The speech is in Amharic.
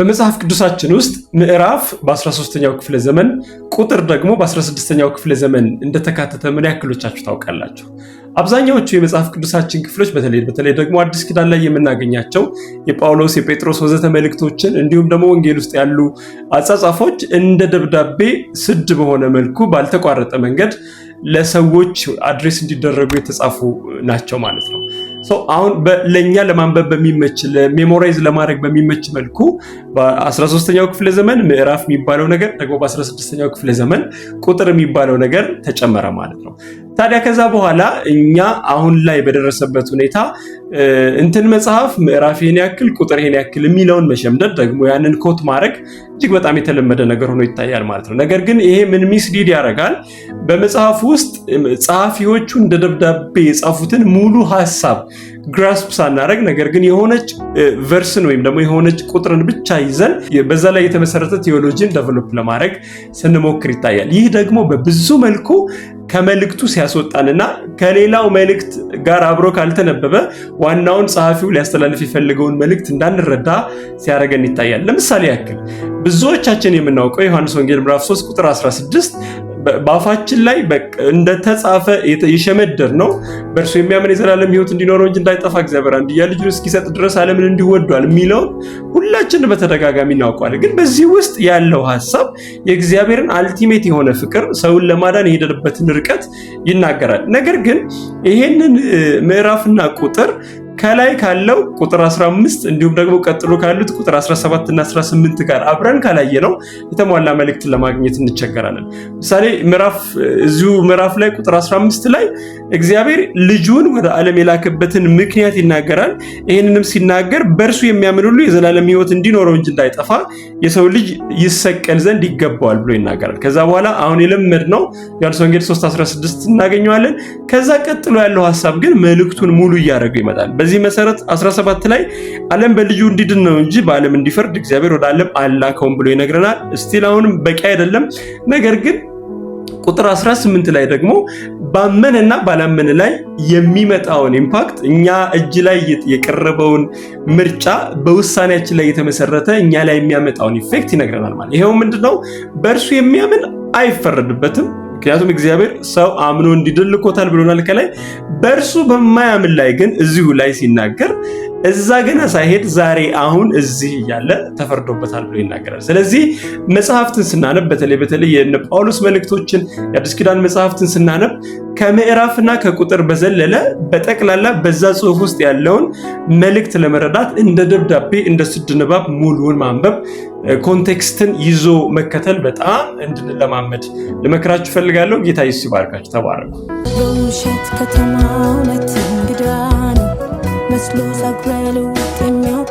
በመጽሐፍ ቅዱሳችን ውስጥ ምዕራፍ በ13ኛው ክፍለ ዘመን ቁጥር ደግሞ በ16ኛው ክፍለ ዘመን እንደተካተተ ምን ያክሎቻችሁ ታውቃላችሁ? አብዛኛዎቹ የመጽሐፍ ቅዱሳችን ክፍሎች በተለይ ደግሞ አዲስ ኪዳን ላይ የምናገኛቸው የጳውሎስ የጴጥሮስ ወዘተ መልእክቶችን እንዲሁም ደግሞ ወንጌል ውስጥ ያሉ አጻጻፎች እንደ ደብዳቤ ስድ በሆነ መልኩ ባልተቋረጠ መንገድ ለሰዎች አድሬስ እንዲደረጉ የተጻፉ ናቸው ማለት ነው። አሁን ለኛ ለማንበብ በሚመች ለሜሞራይዝ ለማድረግ በሚመች መልኩ በ13ኛው ክፍለ ዘመን ምዕራፍ የሚባለው ነገር ደግሞ በ16ኛው ክፍለ ዘመን ቁጥር የሚባለው ነገር ተጨመረ ማለት ነው። ታዲያ ከዛ በኋላ እኛ አሁን ላይ በደረሰበት ሁኔታ እንትን መጽሐፍ ምዕራፍ ይሄን ያክል ቁጥር ይሄን ያክል የሚለውን መሸምደድ ደግሞ ያንን ኮት ማድረግ እጅግ በጣም የተለመደ ነገር ሆኖ ይታያል ማለት ነው። ነገር ግን ይሄ ምን ሚስሊድ ያደርጋል? በመጽሐፉ ውስጥ ጸሐፊዎቹ እንደ ደብዳቤ የጻፉትን ሙሉ ሐሳብ ግራስፕ ሳናደርግ ነገር ግን የሆነች ቨርስን ወይም ደግሞ የሆነች ቁጥርን ብቻ ይዘን በዛ ላይ የተመሰረተ ቴዎሎጂን ዴቨሎፕ ለማድረግ ስንሞክር ይታያል። ይህ ደግሞ በብዙ መልኩ ከመልእክቱ ሲያስወጣንና ከሌላው መልእክት ጋር አብሮ ካልተነበበ ዋናውን ጸሐፊው ሊያስተላልፍ የፈለገውን መልእክት እንዳንረዳ ሲያደርገን ይታያል። ለምሳሌ ያክል ብዙዎቻችን የምናውቀው ዮሐንስ ወንጌል ምዕራፍ 3 ቁጥር 16 በአፋችን ላይ እንደተጻፈ የሸመደር ነው። በእርሱ የሚያምን የዘላለም ሕይወት እንዲኖረው እንጂ እንዳይጠፋ እግዚአብሔር አንድያ ልጁን እስኪሰጥ ድረስ ዓለምን እንዲሁ ወዷል የሚለውን ሁላችን በተደጋጋሚ እናውቀዋለን። ግን በዚህ ውስጥ ያለው ሐሳብ የእግዚአብሔርን አልቲሜት የሆነ ፍቅር ሰውን ለማዳን የሄደበትን ርቀት ይናገራል። ነገር ግን ይሄንን ምዕራፍና ቁጥር ከላይ ካለው ቁጥር 15 እንዲሁም ደግሞ ቀጥሎ ካሉት ቁጥር 17 እና 18 ጋር አብረን ካላየነው የተሟላ መልእክት ለማግኘት እንቸገራለን። ምሳሌ እዚሁ ምዕራፍ ላይ ቁጥር 15 ላይ እግዚአብሔር ልጁን ወደ ዓለም የላከበትን ምክንያት ይናገራል። ይህንንም ሲናገር በእርሱ የሚያምን ሁሉ የዘላለም ሕይወት እንዲኖረው እንጂ እንዳይጠፋ የሰው ልጅ ይሰቀል ዘንድ ይገባዋል ብሎ ይናገራል። ከዛ በኋላ አሁን የለመድነው ዮሐንስ ወንጌል 3:16 እናገኘዋለን። ከዛ ቀጥሎ ያለው ሐሳብ ግን መልእክቱን ሙሉ እያደረገው ይመጣል። በዚህ መሰረት 17 ላይ ዓለም በልጁ እንዲድን ነው እንጂ በዓለም እንዲፈርድ እግዚአብሔር ወደ ዓለም አላከውም ብሎ ይነግረናል። እስቲል አሁንም በቂ አይደለም። ነገር ግን ቁጥር 18 ላይ ደግሞ ባመነና ባላመነ ላይ የሚመጣውን ኢምፓክት እኛ እጅ ላይ የቀረበውን ምርጫ በውሳኔያችን ላይ የተመሰረተ እኛ ላይ የሚያመጣውን ኢፌክት ይነግረናል ማለት። ይሄው ምንድነው? በእርሱ የሚያምን አይፈረድበትም። ምክንያቱም እግዚአብሔር ሰው አምኖ እንዲድን ልኮታል ብሎናል ከላይ። በእርሱ በማያምን ላይ ግን እዚሁ ላይ ሲናገር እዛ ገና ሳይሄድ ዛሬ አሁን እዚህ እያለ ተፈርዶበታል ብሎ ይናገራል። ስለዚህ መጽሐፍትን ስናነብ በተለይ የነ ጳውሎስ መልእክቶችን የአዲስ ኪዳን መጽሐፍትን ስናነብ ከምዕራፍና ከቁጥር በዘለለ በጠቅላላ በዛ ጽሑፍ ውስጥ ያለውን መልእክት ለመረዳት እንደ ደብዳቤ እንደ ስድ ንባብ ሙሉውን ማንበብ ኮንቴክስትን ይዞ መከተል በጣም እንድንለማመድ ልመክራችሁ ፈልጋለሁ። ጌታ ኢየሱስ ይባርካችሁ። ተባረኩ። በውሸት ከተማ እውነት እንግዳ ነው መስሎ ሳጉረሉ የሚያውቅ